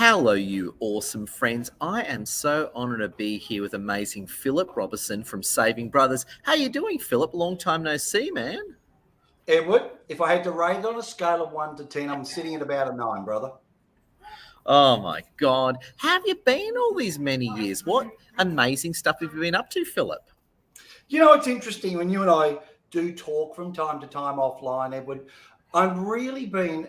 Hello, you awesome friends. I am so honoured to be here with amazing Philip Robison from Saving Brothers. How you doing, Philip? Long time no see, man. Edward, if I had to rate it on a scale of 1 to 10, I'm sitting at about a 9, brother. Oh my God. How have you been all these many years? What amazing stuff have you been up to, Philip? You know, it's interesting when you and I do talk from time to time offline, Edward. I've really been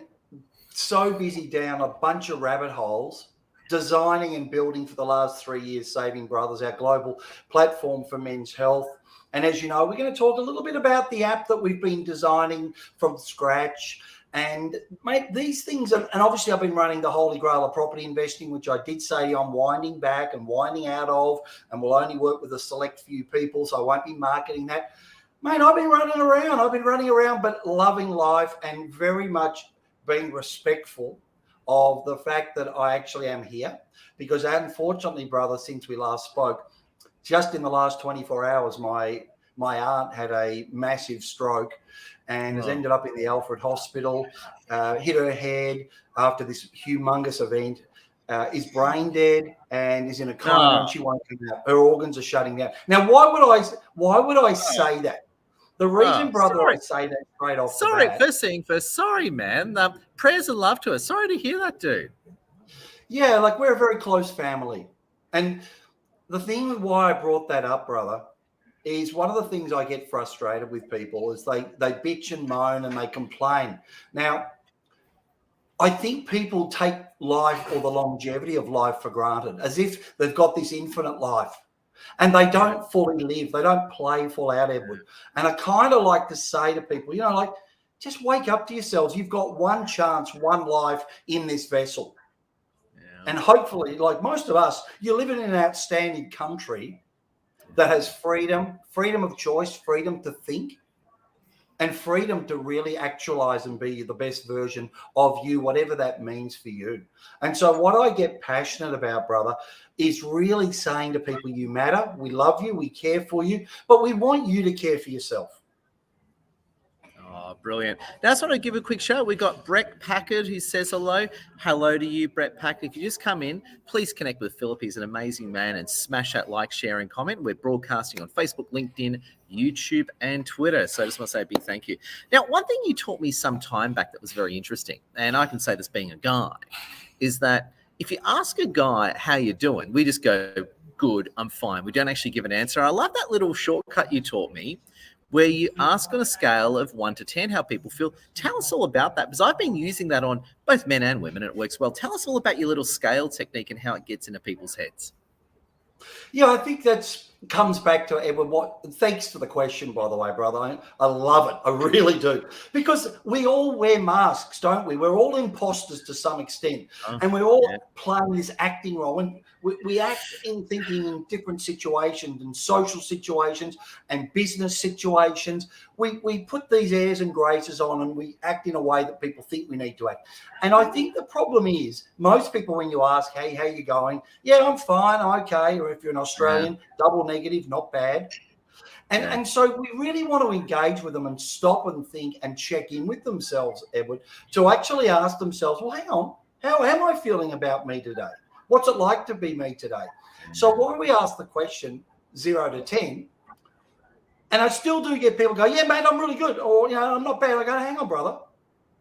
so busy down a bunch of rabbit holes designing and building for the last 3 years, Saving Brothers, our global platform for men's health. And as you know, we're going to talk a little bit about the app that we've been designing from scratch. And mate, these things are, and obviously I've been running the Holy Grail of property investing, which I did say I'm winding back and winding out of, and will only work with a select few people. So I won't be marketing that. Mate, I've been running around, but loving life and very much being respectful of the fact that I actually am here. Because unfortunately, brother, since we last spoke, just in the last 24 hours, my aunt had a massive stroke and has ended up in the Alfred Hospital, hit her head after this humongous event, is brain dead and is in a coma and she won't come out. Her organs are shutting down. Now, why would I say that? The reason, brother, I say that straight off the bat. First thing first. Sorry, man. Prayers and love to us. Sorry to hear that, dude. Yeah, like we're a very close family. And the thing why I brought that up, brother, is one of the things I get frustrated with people is they bitch and moan and they complain. Now, I think people take life or the longevity of life for granted, as if they've got this infinite life. And they don't fully live. They don't play full out, Edward. And I kind of like to say to people, you know, like, just wake up to yourselves. You've got one chance, one life in this vessel. Yeah. And hopefully, like most of us, you're living in an outstanding country that has freedom of choice, freedom to think, and freedom to really actualize and be the best version of you, whatever that means for you. And so what I get passionate about, brother, is really saying to people, you matter, we love you, we care for you, but we want you to care for yourself. Oh, brilliant. Now, I just want to give a quick shout. We got Brett Packard who says hello. Hello to you, Brett Packard. If you just come in, please connect with Philip. He's an amazing man, and smash that like, share, and comment. We're broadcasting on Facebook, LinkedIn, YouTube, and Twitter. So I just want to say a big thank you. Now, one thing you taught me some time back that was very interesting, and I can say this being a guy, is that if you ask a guy how you're doing, we just go, good, I'm fine. We don't actually give an answer. I love that little shortcut you taught me, where you ask on a scale of 1 to 10 how people feel. Tell us all about that, because I've been using that on both men and women, and it works well. Tell us all about your little scale technique and how it gets into people's heads. Yeah, I think that comes back to Edward. Thanks for the question, by the way, brother. I love it. I really do. Because we all wear masks, don't we? We're all imposters to some extent. And we're all playing this acting role. And we act in thinking in different situations and social situations and business situations. We put these airs and graces on and we act in a way that people think we need to act. And I think the problem is most people, when you ask, hey, how you going? Yeah, I'm fine, okay. Or if you're an Australian, double negative, not bad. And so we really want to engage with them and stop and think and check in with themselves, Edward, to actually ask themselves, well, hang on, how am I feeling about me today? What's it like to be me today? So when we ask the question 0 to 10, and I still do get people go, yeah, mate, I'm really good. Or, you know, I'm not bad. I go, hang on, brother.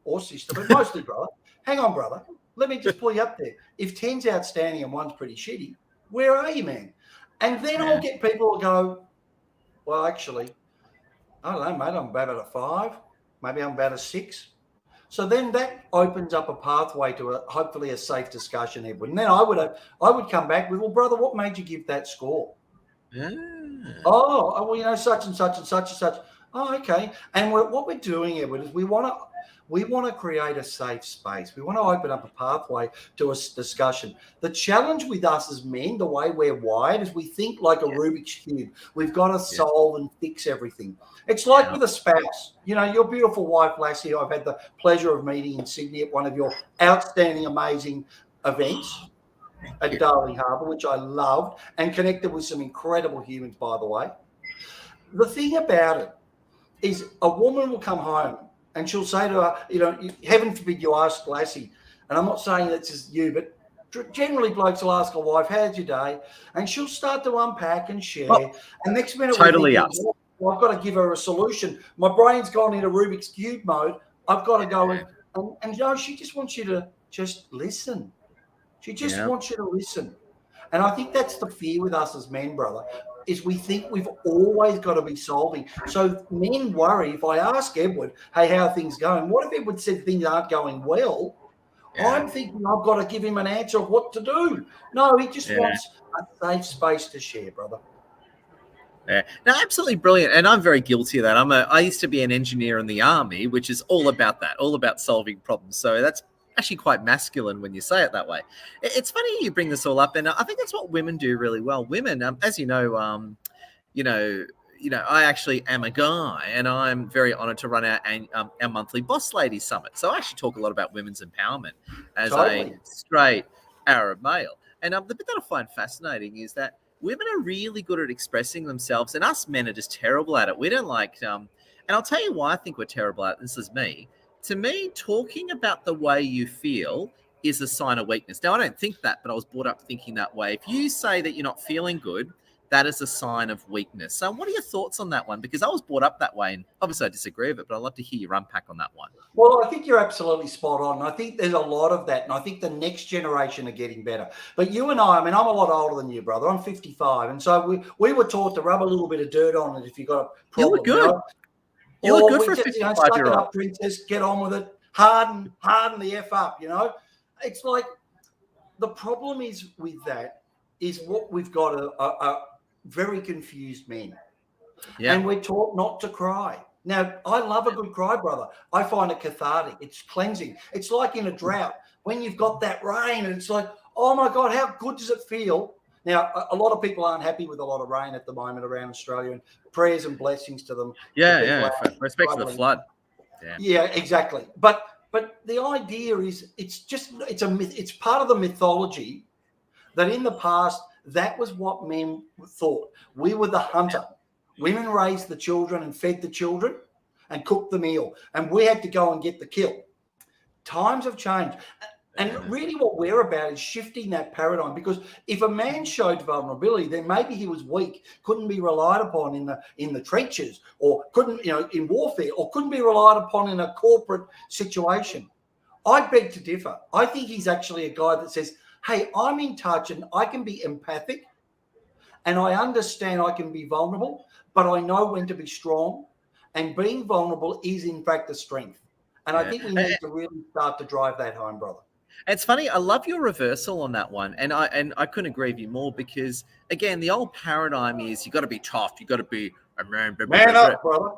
Or sister, but mostly brother. Hang on, brother. Let me just pull you up there. If 10's outstanding and 1's pretty shitty, where are you, man? And then I'll get people who go, well, actually, I don't know, mate, I'm about a 5. Maybe I'm about a 6. So then that opens up a pathway to hopefully a safe discussion, Edward. And then I would come back with, well, brother, what made you give that score? Oh, well, you know, such and such and such and such. Oh, okay. And what we're doing, Edward, is we want to create a safe space. We want to open up a pathway to a discussion. The challenge with us as men, the way we're wired, is we think like a Rubik's Cube. We've got to solve and fix everything. It's like with a spouse. You know, your beautiful wife, Lassie, I've had the pleasure of meeting in Sydney at one of your outstanding, amazing events at Darling Harbour, which I loved, and connected with some incredible humans, by the way. The thing about it is a woman will come home and she'll say to her, you know, heaven forbid you ask Lassie, and I'm not saying that's just you, but Generally, blokes will ask a wife, "How's your day?" And she'll start to unpack and share. Oh, And next minute, totally we're thinking, us. well, I've got to give her a solution. My brain's gone into Rubik's Cube mode. I've got to go and you know, she just wants you to just listen. She just wants you to listen. And I think that's the fear with us as men, brother, is we think we've always got to be solving. So men worry. If I ask Edward, "Hey, how are things going?" What if Edward said things aren't going well? I'm thinking I've got to give him an answer of what to do. No, he just wants a safe space to share, brother. Yeah, no, absolutely brilliant. And I'm very guilty of that. I used to be an engineer in the army, which is all about that, all about solving problems. So that's actually quite masculine when you say it that way. It's funny you bring this all up, and I think that's what women do really well. Women, as you know, I actually am a guy, and I'm very honoured to run our monthly Boss Lady Summit. So I actually talk a lot about women's empowerment as a straight Arab male. And the bit that I find fascinating is that women are really good at expressing themselves, and us men are just terrible at it. We don't like, and I'll tell you why I think we're terrible at it. This is me. To me, talking about the way you feel is a sign of weakness. Now, I don't think that, but I was brought up thinking that way. If you say that you're not feeling good, that is a sign of weakness. So what are your thoughts on that one? Because I was brought up that way, and obviously I disagree with it, but I'd love to hear your unpack on that one. Well, I think you're absolutely spot on. I think there's a lot of that, and I think the next generation are getting better. But you and I mean, I'm a lot older than you, brother. I'm 55, and so we were taught to rub a little bit of dirt on it if you got a problem. You look good. You look good for a 55-year-old. Suck it up, princess. Get on with it. Harden the F up, you know. It's like the problem is with that is what we've got a very confused men. Yeah. And we're taught not to cry. Now, I love a good cry, brother. I find it cathartic. It's cleansing. It's like in a drought when you've got that rain and it's like, oh my God, how good does it feel? Now, a lot of people aren't happy with a lot of rain at the moment around Australia, and prayers and blessings to them. Yeah. Respect to the flood. Yeah, exactly. But the idea is it's a myth. It's part of the mythology that in the past, that was what men thought. We were the hunter. Women raised the children and fed the children and cooked the meal. And we had to go and get the kill. Times have changed. And really what we're about is shifting that paradigm, because if a man showed vulnerability, then maybe he was weak, couldn't be relied upon in the trenches, or couldn't, in warfare, or couldn't be relied upon in a corporate situation. I beg to differ. I think he's actually a guy that says, hey, I'm in touch and I can be empathic and I understand I can be vulnerable, but I know when to be strong, and being vulnerable is in fact a strength. And I think we need to really start to drive that home, brother. It's funny. I love your reversal on that one. And I couldn't agree with you more, because again, the old paradigm is you got to be tough. You got to be a man. Man up, brother.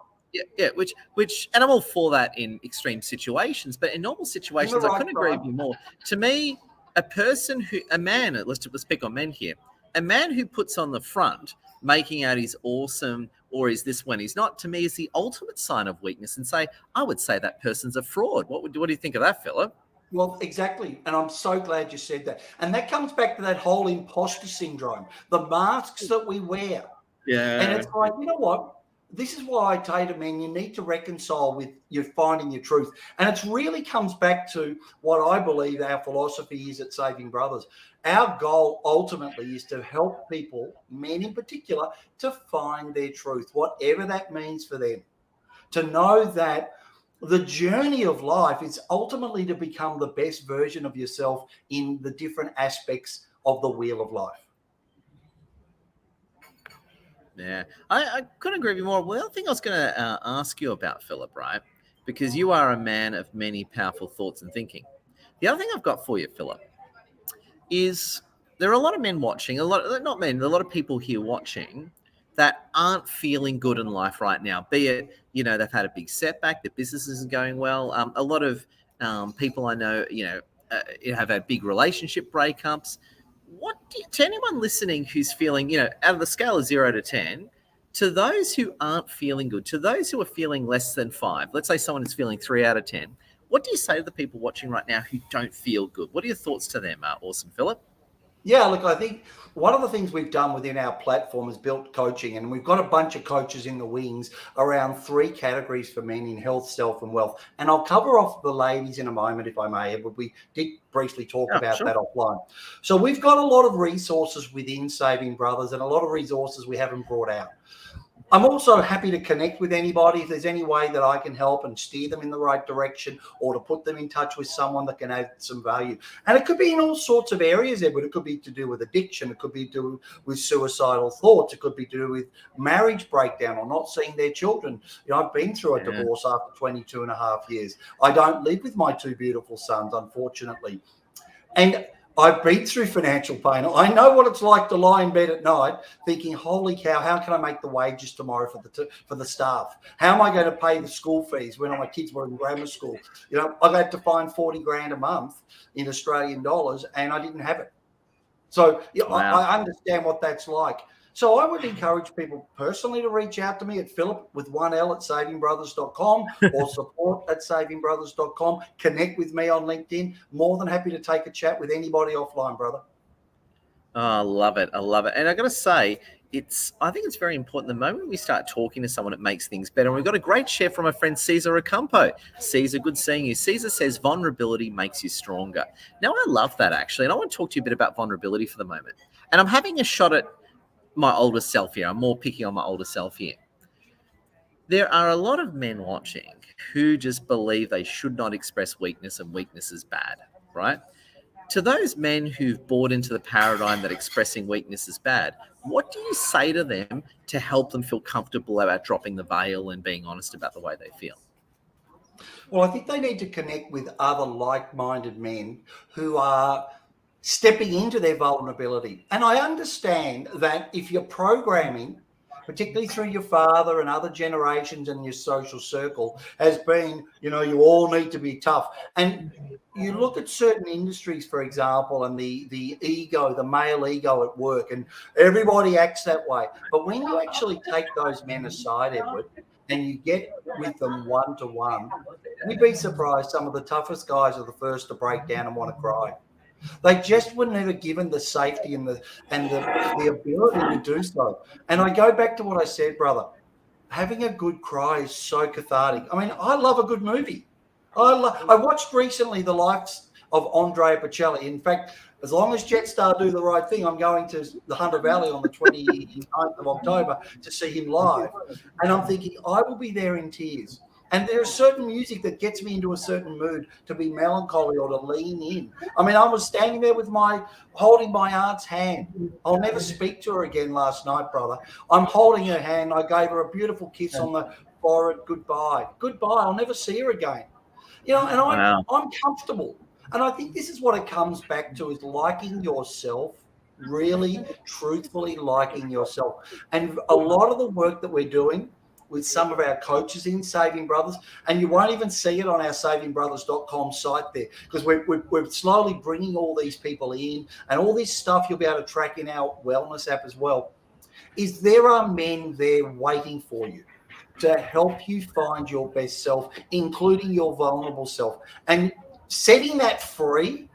Yeah, which, and I'm all for that in extreme situations, but in normal situations, I couldn't agree with you more. To me, a man, let's pick on men here, a man who puts on the front, making out he's awesome or is this when he's not, to me is the ultimate sign of weakness. And I would say that person's a fraud. What do you think of that, Philip? Well, exactly. And I'm so glad you said that. And that comes back to that whole imposter syndrome, the masks that we wear. Yeah. And it's like, you know what? This is why I say to men, you need to reconcile with you finding your truth. And it really comes back to what I believe our philosophy is at Saving Brothers. Our goal ultimately is to help people, men in particular, to find their truth, whatever that means for them. To know that the journey of life is ultimately to become the best version of yourself in the different aspects of the wheel of life. Yeah, I couldn't agree with you more. Well, the other thing I was going to ask you about, Philip, right? Because you are a man of many powerful thoughts and thinking. The other thing I've got for you, Philip, is there are a lot of men watching, a lot of people here watching that aren't feeling good in life right now. Be it, they've had a big setback, their business isn't going well. A lot of people I know, have had big relationship breakups. To anyone listening who's feeling, out of the scale of 0 to 10, to those who aren't feeling good, to those who are feeling less than 5, let's say someone is feeling 3 out of 10, what do you say to the people watching right now who don't feel good? What are your thoughts to them, awesome Philip? Yeah, look, I think one of the things we've done within our platform is built coaching, and we've got a bunch of coaches in the wings around three categories for men in health, self, and wealth. And I'll cover off the ladies in a moment, if I may. But we did briefly talk Yeah, about sure. that offline. So we've got a lot of resources within Saving Brothers and a lot of resources we haven't brought out. I'm also happy to connect with anybody if there's any way that I can help and steer them in the right direction, or to put them in touch with someone that can add some value. And it could be in all sorts of areas, Edward. It could be to do with addiction. It could be to do with suicidal thoughts. It could be to do with marriage breakdown or not seeing their children. I've been through a Yeah. divorce after 22 and a half years. I don't live with my two beautiful sons, unfortunately. And I've been through financial pain. I know what it's like to lie in bed at night thinking, holy cow, how can I make the wages tomorrow for the staff? How am I going to pay the school fees when my kids were in grammar school? I had to find 40 grand a month in Australian dollars, and I didn't have it. So Wow. I understand what that's like. So I would encourage people personally to reach out to me at Philip with 1L at savingbrothers.com or support at savingbrothers.com. Connect with me on LinkedIn. More than happy to take a chat with anybody offline, brother. Oh, I love it. I love it. And I got to say, I think it's very important. The moment we start talking to someone, it makes things better. And we've got a great share from my friend Caesar Acampo. Caesar, good seeing you. Caesar says vulnerability makes you stronger. Now, I love that actually. And I want to talk to you a bit about vulnerability for the moment. And I'm having a shot at my older self here. I'm more picking on my older self here. There are a lot of men watching who just believe they should not express weakness and weakness is bad, right? To those men who've bought into the paradigm that expressing weakness is bad, what do you say to them to help them feel comfortable about dropping the veil and being honest about the way they feel? Well, I think they need to connect with other like-minded men who are stepping into their vulnerability. And I understand that if you're programming, particularly through your father and other generations and your social circle, has been, you all need to be tough. And you look at certain industries, for example, and the ego, the male ego at work, and everybody acts that way. But when you actually take those men aside, Edward, and you get with them one to one, you'd be surprised some of the toughest guys are the first to break down and want to cry. They just were never given the safety and the ability to do so. And I go back to what I said, brother. Having a good cry is so cathartic. I mean, I love a good movie. I watched recently The Life of Andrea Bocelli. In fact, as long as Jetstar do the right thing, I'm going to the Hunter Valley on the 29th of October to see him live. And I'm thinking, I will be there in tears. And there's certain music that gets me into a certain mood to be melancholy or to lean in. I mean, I was standing there holding my aunt's hand. I'll never speak to her again last night, brother. I'm holding her hand. I gave her a beautiful kiss on the forehead. Goodbye. Goodbye. I'll never see her again. And Wow. I'm comfortable. And I think this is what it comes back to, is liking yourself, really truthfully liking yourself. And a lot of the work that we're doing with some of our coaches in Saving Brothers, and you won't even see it on our savingbrothers.com site there, because we're slowly bringing all these people in, and all this stuff you'll be able to track in our wellness app as well, is there are men there waiting for you to help you find your best self, including your vulnerable self, and setting that free.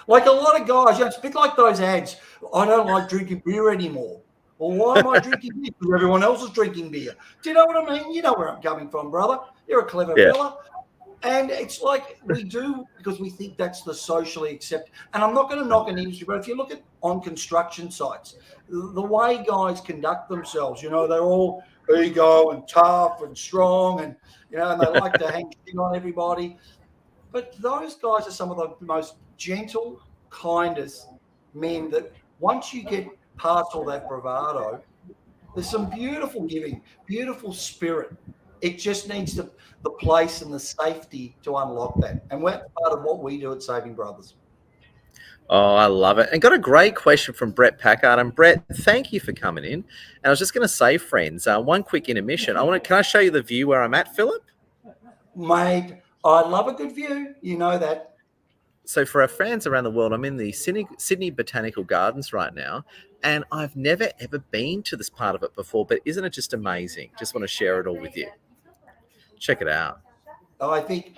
Like a lot of guys, it's a bit like those ads. I don't like drinking beer anymore. Well, why am I drinking beer? Because everyone else is drinking beer. Do you know what I mean? You know where I'm coming from, brother. You're a clever Yeah. fella. And it's like we do because we think that's the socially accepted. And I'm not going to knock an industry, but if you look at on construction sites, the way guys conduct themselves, they're all ego and tough and strong, and and they like to hang shit on everybody. But those guys are some of the most gentle, kindest men that once you get past all that bravado, there's some beautiful giving, beautiful spirit. It just needs the place and the safety to unlock that. And that's part of what we do at Saving Brothers. Oh, I love it. And got a great question from Brett Packard. And Brett, thank you for coming in. And I was just going to say, friends, one quick intermission. Can I show you the view where I'm at, Philip? Mate, I love a good view. You know that. So for our fans around the world, I'm in the Sydney Botanical Gardens right now, and I've never, ever been to this part of it before, but isn't it just amazing? Just want to share it all with you. Check it out. I think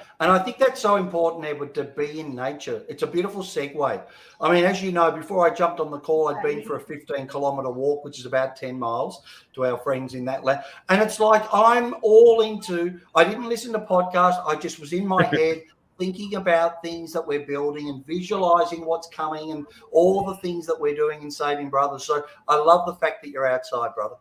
that's so important, Edward, to be in nature. It's a beautiful segue. I mean, as you know, before I jumped on the call, I'd been for a 15-kilometre walk, which is about 10 miles to our friends in that land. And it's like I'm all into, I didn't listen to podcasts. I just was in my head thinking about things that we're building and visualizing what's coming and all the things that we're doing in Saving Brothers. So I love the fact that you're outside, brother.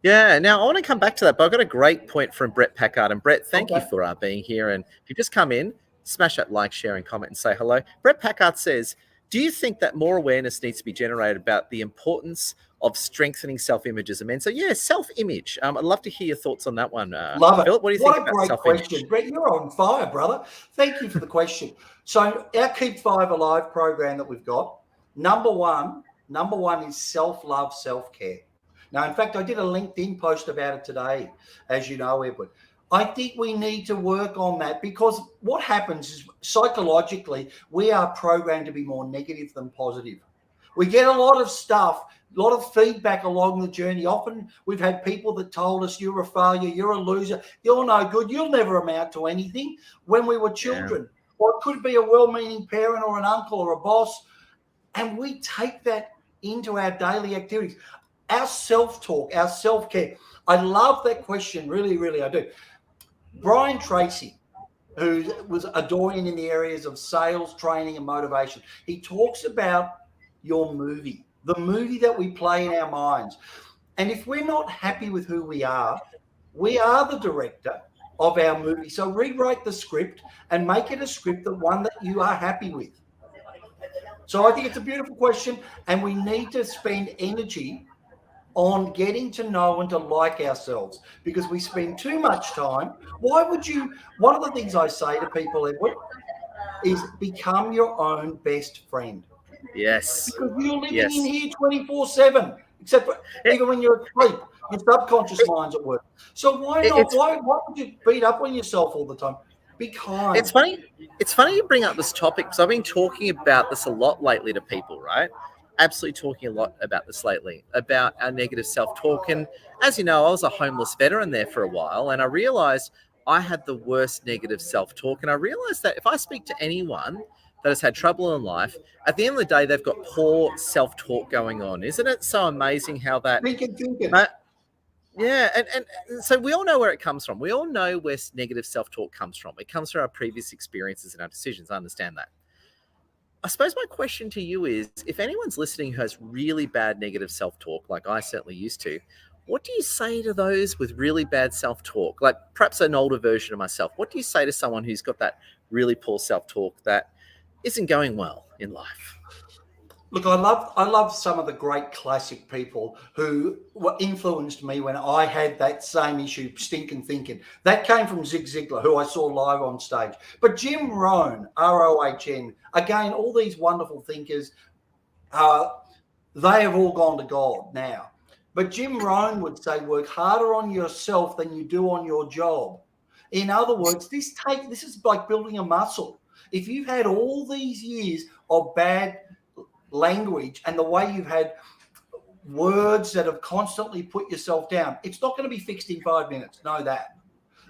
Yeah, now I want to come back to that, but I've got a great point from Brett Packard. And Brett, thank you for being here. And if you just come in, smash that like, share, and comment and say hello. Brett Packard says, do you think that more awareness needs to be generated about the importance of strengthening self-image as a man? So, yeah, self-image. I'd love to hear your thoughts on that one. Love it. Philip, what do you think about great self-image? question. Brett, you're on fire, brother. Thank you for the question. So our Keep 5 Alive program that we've got, number one is self-love, self-care. Now, in fact, I did a LinkedIn post about it today, as you know, Edward. I think we need to work on that because what happens is psychologically, we are programmed to be more negative than positive. We get a lot of stuff, a lot of feedback along the journey. Often we've had people that told us, you're a failure, you're a loser, you're no good, you'll never amount to anything when we were children. Yeah. Or it could be a well-meaning parent or an uncle or a boss. And we take that into our daily activities. Our self-talk, our self-care. I love that question. Really, really, I do. Brian Tracy, who was a doyen in the areas of sales, training, and motivation, he talks about your movie, the movie that we play in our minds. And if we're not happy with who we are the director of our movie. So rewrite the script and make it a script, the one that you are happy with. So I think it's a beautiful question, and we need to spend energy on getting to know and to like ourselves because we spend too much time. One of the things I say to people, Edward, is become your own best friend. Yes. Because you're living in here 24/7, except for even when you're asleep, your subconscious mind's at work. So why not? Why would you beat up on yourself all the time? Be kind. It's funny you bring up this topic because I've been talking about this a lot lately to people, right? Absolutely talking a lot about this lately, about our negative self-talk. And as you know, I was a homeless veteran there for a while, and I realized I had the worst negative self-talk. And I realized that if I speak to anyone that has had trouble in life, at the end of the day, they've got poor self-talk going on. Isn't it so amazing how that... Thinking. Yeah, and so we all know where it comes from. We all know where negative self-talk comes from. It comes from our previous experiences and our decisions. I understand that. I suppose my question to you is, if anyone's listening who has really bad negative self-talk, like I certainly used to, what do you say to those with really bad self-talk? Like perhaps an older version of myself. What do you say to someone who's got that really poor self-talk that isn't going well in life? Look, I love some of the great classic people who influenced me when I had that same issue, stinking thinking. That came from Zig Ziglar, who I saw live on stage. But Jim Rohn, R-O-H-N, again, all these wonderful thinkers, they have all gone to God now. But Jim Rohn would say, work harder on yourself than you do on your job. In other words, this is like building a muscle. If you've had all these years of bad language and the way you've had words that have constantly put yourself down, it's not going to be fixed in 5 minutes. Know that.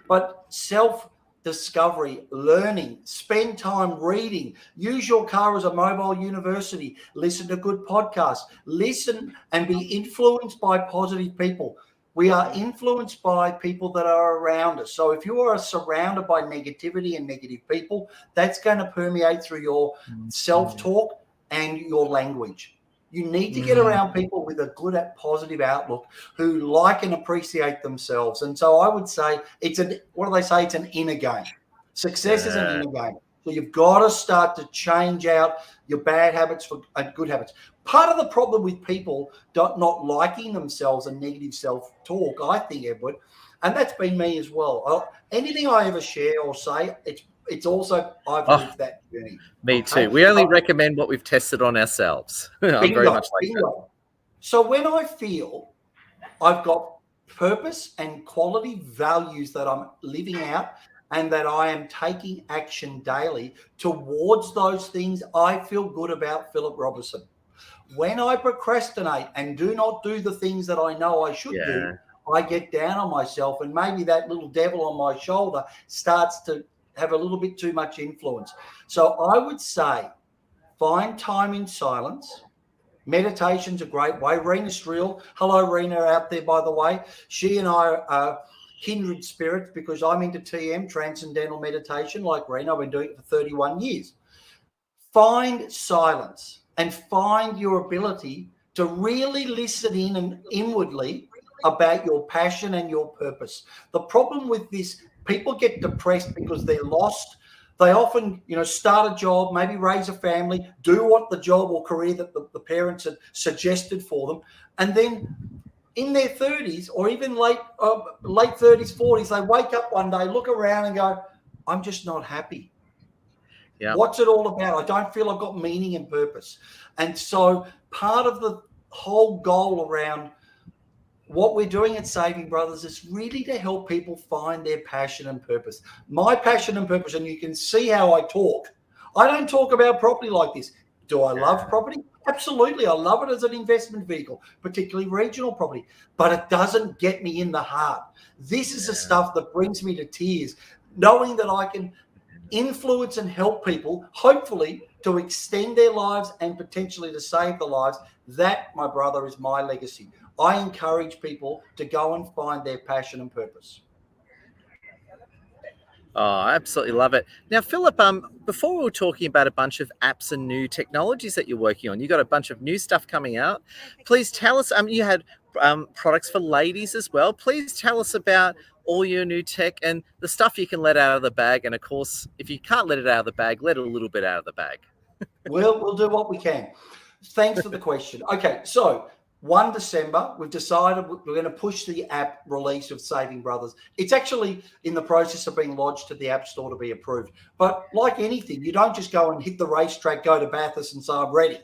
But self-discovery, learning, spend time reading, use your car as a mobile university, listen to good podcasts, listen and be influenced by positive people. We are influenced by people that are around us. So if you are surrounded by negativity and negative people, that's going to permeate through your self-talk and your language. You need to get around people with a good, positive outlook who like and appreciate themselves. And so I would say it's an inner game. Success is an inner game. So you've got to start to change out your bad habits for good habits. Part of the problem with people not liking themselves and negative self-talk, I think, Edward, and that's been me as well. Anything I ever share or say, it's also, I've lived that journey. Me too. We only recommend what we've tested on ourselves. I'm very much like that. So when I feel I've got purpose and quality values that I'm living out and that I am taking action daily towards those things, I feel good about Philip Robison. When I procrastinate and do not do the things that I know I should do, I get down on myself, and maybe that little devil on my shoulder starts to have a little bit too much influence. So I would say find time in silence. Meditation's a great way. Rena Strill, hello Rena out there, by the way. She and I are kindred spirits because I'm into TM, transcendental meditation, like Rena. I've been doing it for 31 years. Find silence and find your ability to really listen in and inwardly about your passion and your purpose. The problem with this, people get depressed because they're lost. They often, start a job, maybe raise a family, do what the job or career that the parents had suggested for them, and then in their 30s or even late 30s, 40s, they wake up one day, look around and go, I'm just not happy. Yeah. What's it all about? I don't feel I've got meaning and purpose. And so part of the whole goal around what we're doing at Saving Brothers is really to help people find their passion and purpose. My passion and purpose, and you can see how I talk. I don't talk about property like this. Do I love property? Absolutely. I love it as an investment vehicle, particularly regional property, but it doesn't get me in the heart. This is the stuff that brings me to tears, knowing that I can influence and help people, hopefully, to extend their lives and potentially to save their lives. That, my brother, is my legacy. I encourage people to go and find their passion and purpose. Oh, I absolutely love it. Now, Philip, before we were talking about a bunch of apps and new technologies that you're working on, you got a bunch of new stuff coming out. Please tell us, you had products for ladies as well. Please tell us about all your new tech and the stuff you can let out of the bag. And of course, if you can't let it out of the bag, let a little bit out of the bag. We'll do what we can. Thanks for the question. Okay, so 1 December, we've decided we're going to push the app release of Saving Brothers. It's actually in the process of being lodged to the App Store to be approved. But like anything, you don't just go and hit the racetrack, go to Bathurst and say, I'm ready.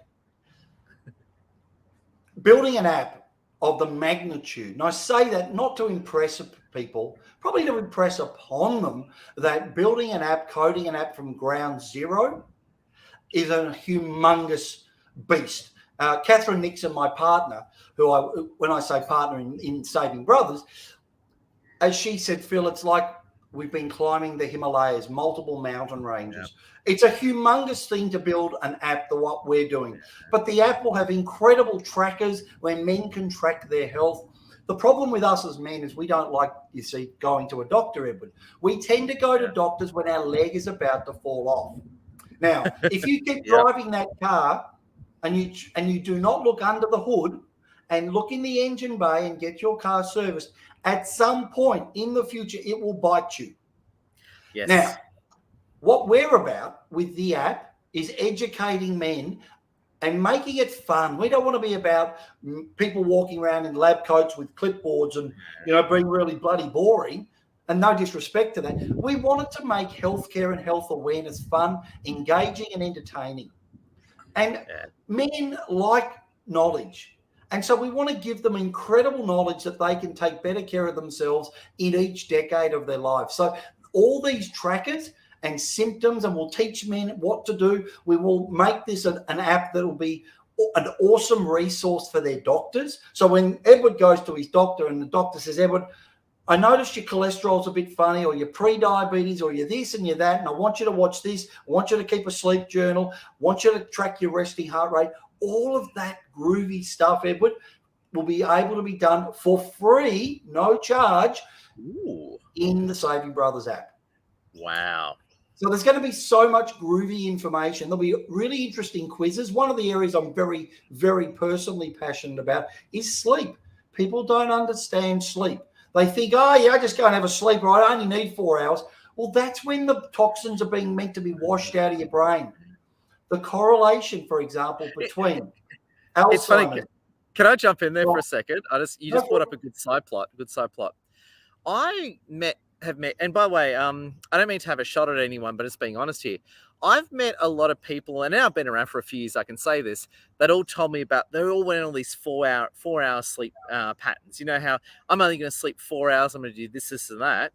Building an app of the magnitude, and I say that not to impress people, probably to impress upon them that building an app, coding an app from ground zero is a humongous beast. Catherine Nixon, my partner, when I say partner in Saving Brothers, as she said, Phil, it's like we've been climbing the Himalayas, multiple mountain ranges. Yeah. It's a humongous thing to build an app, what we're doing. But the app will have incredible trackers where men can track their health. The problem with us as men is we don't like, going to a doctor, Edward. We tend to go to doctors when our leg is about to fall off. Now, if you keep driving that car, and you do not look under the hood and look in the engine bay and get your car serviced, at some point in the future, it will bite you. Yes. Now, what we're about with the app is educating men and making it fun. We don't want to be about people walking around in lab coats with clipboards and, being really bloody boring. And no disrespect to that. We wanted to make healthcare and health awareness fun, engaging and entertaining. And men like knowledge. And so we want to give them incredible knowledge that they can take better care of themselves in each decade of their life. So all these trackers and symptoms, and we'll teach men what to do. We will make this an app that will be an awesome resource for their doctors. So when Edward goes to his doctor and the doctor says, Edward, I noticed your cholesterol's a bit funny, or you're pre-diabetes, or you're this and you're that, and I want you to watch this. I want you to keep a sleep journal. I want you to track your resting heart rate. All of that groovy stuff, Edward, will be able to be done for free, no charge, in the Saving Brothers app. Wow. So there's going to be so much groovy information. There'll be really interesting quizzes. One of the areas I'm very, very personally passionate about is sleep. People don't understand sleep. They think, I just go and have a sleep, or I only need 4 hours. Well, that's when the toxins are being meant to be washed out of your brain. The correlation, for example, between Alzheimer's. It's funny. Can I jump in there for a second? You just brought up a good side plot. I have met, and by the way, I don't mean to have a shot at anyone, but just being honest here. I've met a lot of people, and now I've been around for a few years, I can say this, that all told me about, they all went on these 4 hour sleep patterns. You know how I'm only going to sleep 4 hours, I'm going to do this and that.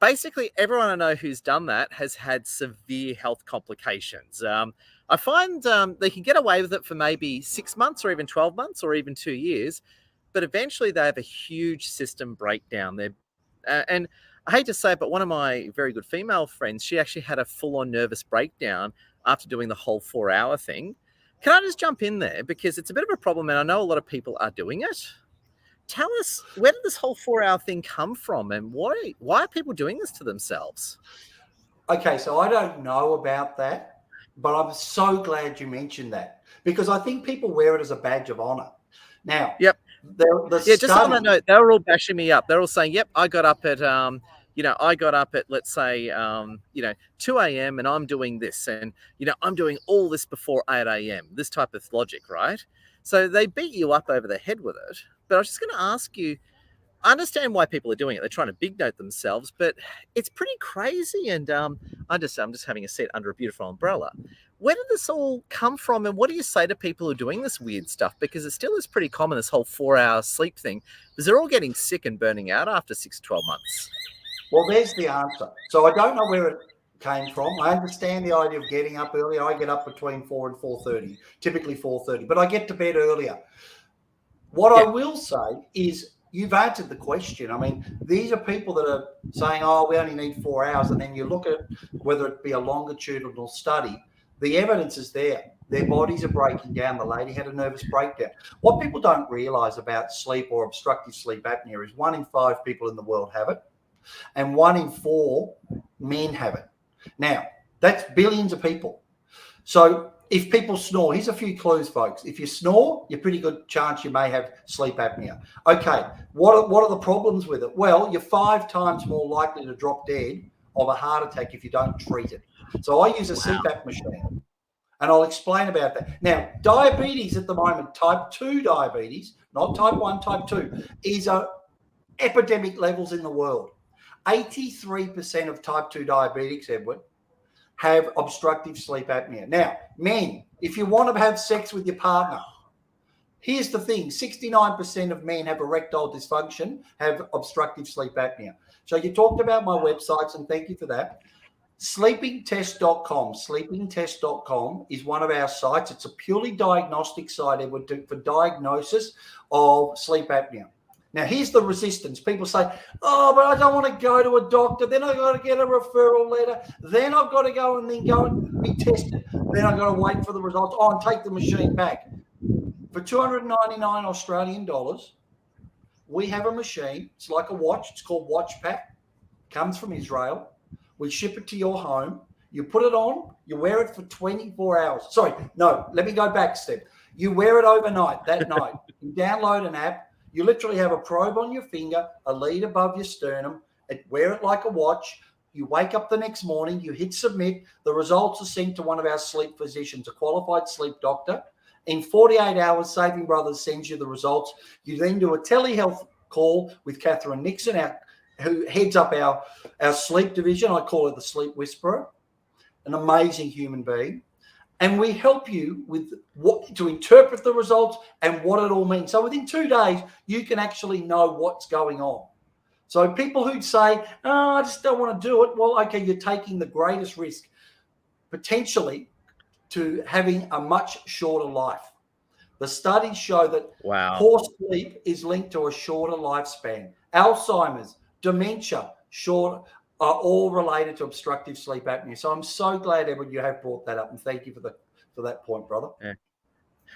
Basically, everyone I know who's done that has had severe health complications. I find they can get away with it for maybe 6 months or even 12 months or even 2 years. but eventually they have a huge system breakdown. And I hate to say it, but one of my very good female friends, she actually had a full-on nervous breakdown after doing the whole 4-hour thing. Can I just jump in there? Because it's a bit of a problem, and I know a lot of people are doing it. Tell us, where did this whole 4-hour thing come from, and why are people doing this to themselves? Okay, so I don't know about that, but I'm so glad you mentioned that, because I think people wear it as a badge of honor. Now, Yep. the Just on that study, note, they were all bashing me up. They're all saying, "Yep, I got up at let's say 2 a.m. and I'm doing this, and I'm doing all this before 8 a.m." This type of logic, right? So they beat you up over the head with it. But I was just going to ask you, I understand why people are doing it. They're trying to big note themselves, but it's pretty crazy. And I'm just having a seat under a beautiful umbrella. Where did this all come from, and what do you say to people who are doing this weird stuff? Because it still is pretty common, this whole 4-hour sleep thing, because they're all getting sick and burning out after 6 to 12 months. well, there's the answer. So I don't know where it came from. I understand the idea of getting up earlier. I get up between 4 and 4:30, typically 4:30, but I get to bed earlier. What I will say is, you've answered the question. I mean, these are people that are saying, oh, we only need 4 hours. And then you look at whether it be a longitudinal study, the evidence is there. Their bodies are breaking down. The lady had a nervous breakdown. What people don't realize about sleep or obstructive sleep apnea is 1 in 5 people in the world have it, and 1 in 4 men have it. Now, that's billions of people. So if people snore, here's a few clues, folks. If you snore, you're pretty good chance you may have sleep apnea. Okay, what are the problems with it? Well, you're 5 times more likely to drop dead of a heart attack if you don't treat it. So I use a CPAP machine, and I'll explain about that. Now, diabetes at the moment, type 2 diabetes, not type 1, type 2, is epidemic levels in the world. 83% of type 2 diabetics, Edward, have obstructive sleep apnea. Now, men, if you want to have sex with your partner, here's the thing: 69% of men have erectile dysfunction, have obstructive sleep apnea. So you talked about my websites, and thank you for that. Sleepingtest.com. Sleepingtest.com is one of our sites. It's a purely diagnostic site, Edward, for diagnosis of sleep apnea. Now, here's the resistance. People say, oh, but I don't want to go to a doctor. Then I've got to get a referral letter. Then I've got to go and be tested. Then I've got to wait for the results. Oh, and take the machine back. For 299 Australian dollars, we have a machine. It's like a watch. It's called WatchPak. Comes from Israel. We ship it to your home. You put it on. You wear it for 24 hours. Sorry, no, let me go back a step. You wear it overnight, that night. You download an app. You literally have a probe on your finger, a lead above your sternum, wear it like a watch. You wake up the next morning, you hit submit. The results are sent to one of our sleep physicians, a qualified sleep doctor. In 48 hours, Saving Brothers sends you the results. You then do a telehealth call with Catherine Nixon, who heads up our sleep division. I call her the sleep whisperer, an amazing human being. And we help you with what to interpret the results and what it all means. So within 2 days, you can actually know what's going on. So people who say, oh, I just don't want to do it. Well, okay, you're taking the greatest risk potentially to having a much shorter life. The studies show that poor sleep is linked to a shorter lifespan. Alzheimer's, dementia, are all related to obstructive sleep apnea. So I'm so glad, Edward, you have brought that up, and thank you for that point, brother. Yeah.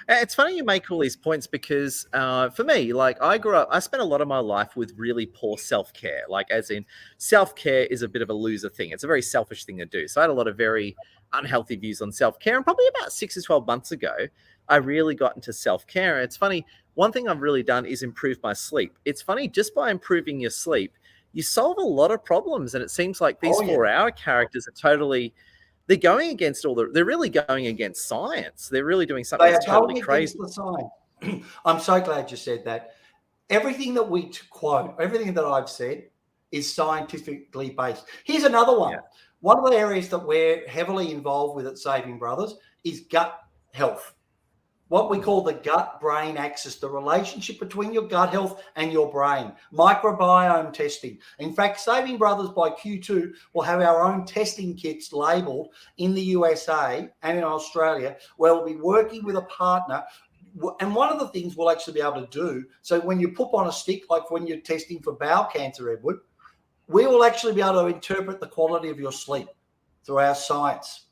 It's funny you make all these points because for me, like I spent a lot of my life with really poor self-care, like as in self-care is a bit of a loser thing. It's a very selfish thing to do. So I had a lot of very unhealthy views on self-care. And probably about 6 to 12 months ago, I really got into self-care. It's funny, one thing I've really done is improve my sleep. It's funny, just by improving your sleep, you solve a lot of problems. And it seems like these 4-hour characters are they're going against they're really going against science. They're really doing something that's totally crazy. The science. I'm so glad you said that. Everything that we quote, everything that I've said is scientifically based. Here's another one. Yeah. One of the areas that we're heavily involved with at Saving Brothers is gut health. What we call the gut-brain axis, the relationship between your gut health and your brain, microbiome testing. In fact, Saving Brothers by Q2 will have our own testing kits labelled in the USA and in Australia, where we'll be working with a partner and one of the things we'll actually be able to do, so when you poop on a stick, like when you're testing for bowel cancer, Edward, we will actually be able to interpret the quality of your sleep through our science.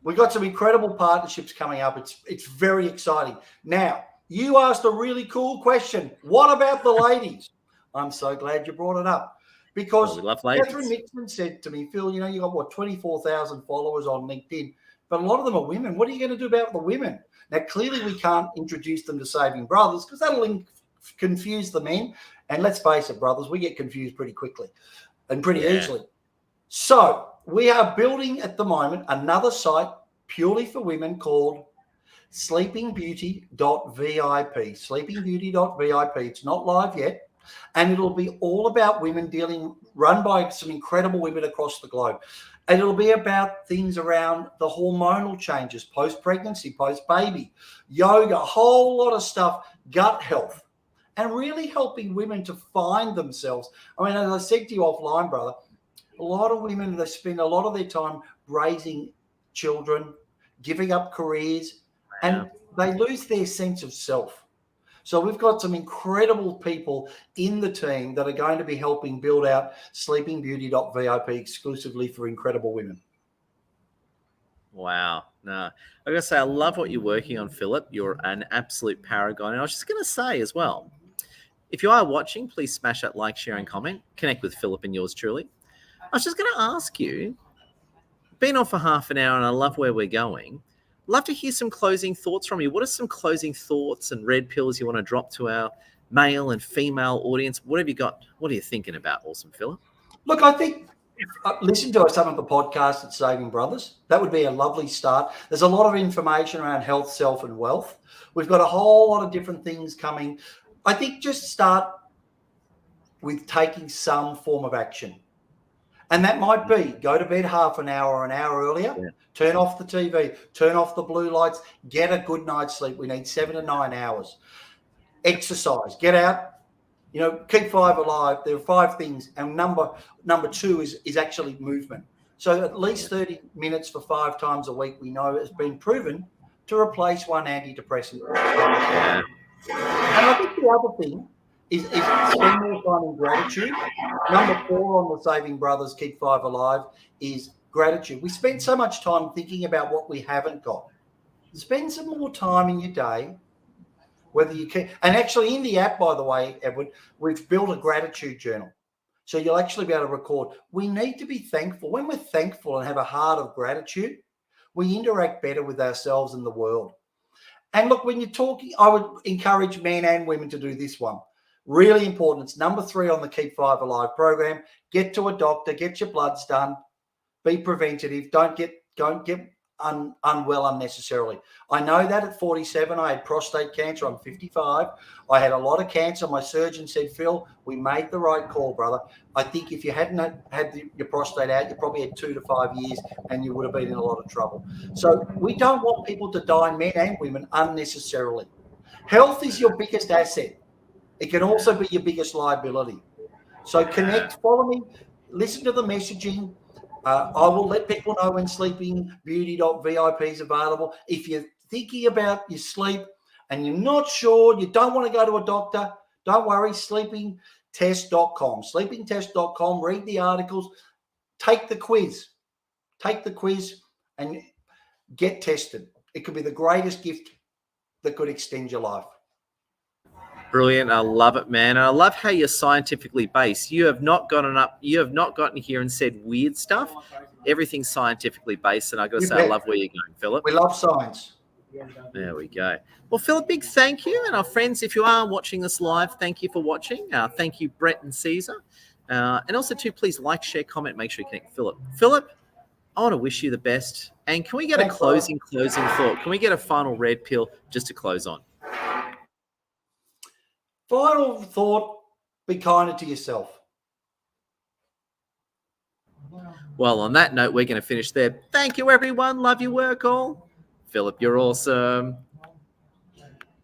We've got some incredible partnerships coming up. It's very exciting. Now, you asked a really cool question. What about the ladies? I'm so glad you brought it up, because we love ladies. Catherine Nixon said to me, Phil, you got what, 24,000 followers on LinkedIn, but a lot of them are women. What are you going to do about the women? Now, clearly we can't introduce them to Saving Brothers because that'll confuse the men. And let's face it, brothers, we get confused pretty quickly and pretty easily. So we are building at the moment another site purely for women called sleepingbeauty.vip. Sleepingbeauty.vip. It's not live yet. And it'll be all about women run by some incredible women across the globe. And it'll be about things around the hormonal changes, post-pregnancy, post-baby, yoga, a whole lot of stuff, gut health, and really helping women to find themselves. I mean, as I said to you offline, brother, a lot of women, they spend a lot of their time raising children, giving up careers, and they lose their sense of self. So we've got some incredible people in the team that are going to be helping build out sleepingbeauty.vip exclusively for incredible women. Wow. No, I got to say, I love what you're working on, Philip. You're an absolute paragon. And I was just going to say as well, if you are watching, please smash that like, share, and comment. Connect with Philip and yours truly. I was just going to ask you, been on for half an hour and I love where we're going. Love to hear some closing thoughts from you. What are some closing thoughts and red pills you want to drop to our male and female audience? What have you got? What are you thinking about? Awesome, Philip. Look, I think listen to some of the podcasts at Saving Brothers. That would be a lovely start. There's a lot of information around health, self, and wealth. We've got a whole lot of different things coming. I think just start with taking some form of action. And that might be go to bed half an hour or an hour earlier, turn off the TV, turn off the blue lights, get a good night's sleep. We need 7 to 9 hours. Exercise, get out, keep 5 alive. There are 5 things. And number 2 is actually movement. So at least 30 minutes for 5 times a week, we know has been proven to replace one antidepressant. And I think the other thing is spend more time in gratitude. Number 4 on the Saving Brothers Keep 5 Alive is gratitude. We spend so much time thinking about what we haven't got. Spend some more time in your day, whether you can. And actually in the app, by the way, Edward, we've built a gratitude journal. So you'll actually be able to record. We need to be thankful. When we're thankful and have a heart of gratitude, we interact better with ourselves and the world. And look, when you're talking, I would encourage men and women to do this one. Really important. It's number 3 on the Keep 5 Alive program. Get to a doctor, get your bloods done, be preventative. Don't get unwell unnecessarily. I know that at 47, I had prostate cancer. I'm 55. I had a lot of cancer. My surgeon said, Phil, we made the right call, brother. I think if you hadn't had your prostate out, you probably had 2 to 5 years and you would have been in a lot of trouble. So we don't want people to die, men and women, unnecessarily. Health is your biggest asset. It can also be your biggest liability. So connect, follow me, listen to the messaging. I will let people know when sleepingbeauty.vip is available. If you're thinking about your sleep and you're not sure, you don't want to go to a doctor, don't worry, sleepingtest.com. Sleepingtest.com, read the articles, take the quiz. Take the quiz and get tested. It could be the greatest gift that could extend your life. Brilliant. I love it, man. And I love how you're scientifically based. You have not gotten here and said weird stuff. Everything's scientifically based. And I got to say, I love where you're going, Philip. We love science. There we go. Well, Philip, big thank you. And our friends, if you are watching this live, thank you for watching. Thank you, Brett and Caesar. And also, too, please like, share, comment, make sure you connect Philip. Philip, I want to wish you the best. And can we get a closing thought? Can we get a final red pill just to close on? Final thought, be kinder to yourself. Well, on that note, we're going to finish there. Thank you, everyone. Love your work all. Philip, you're awesome.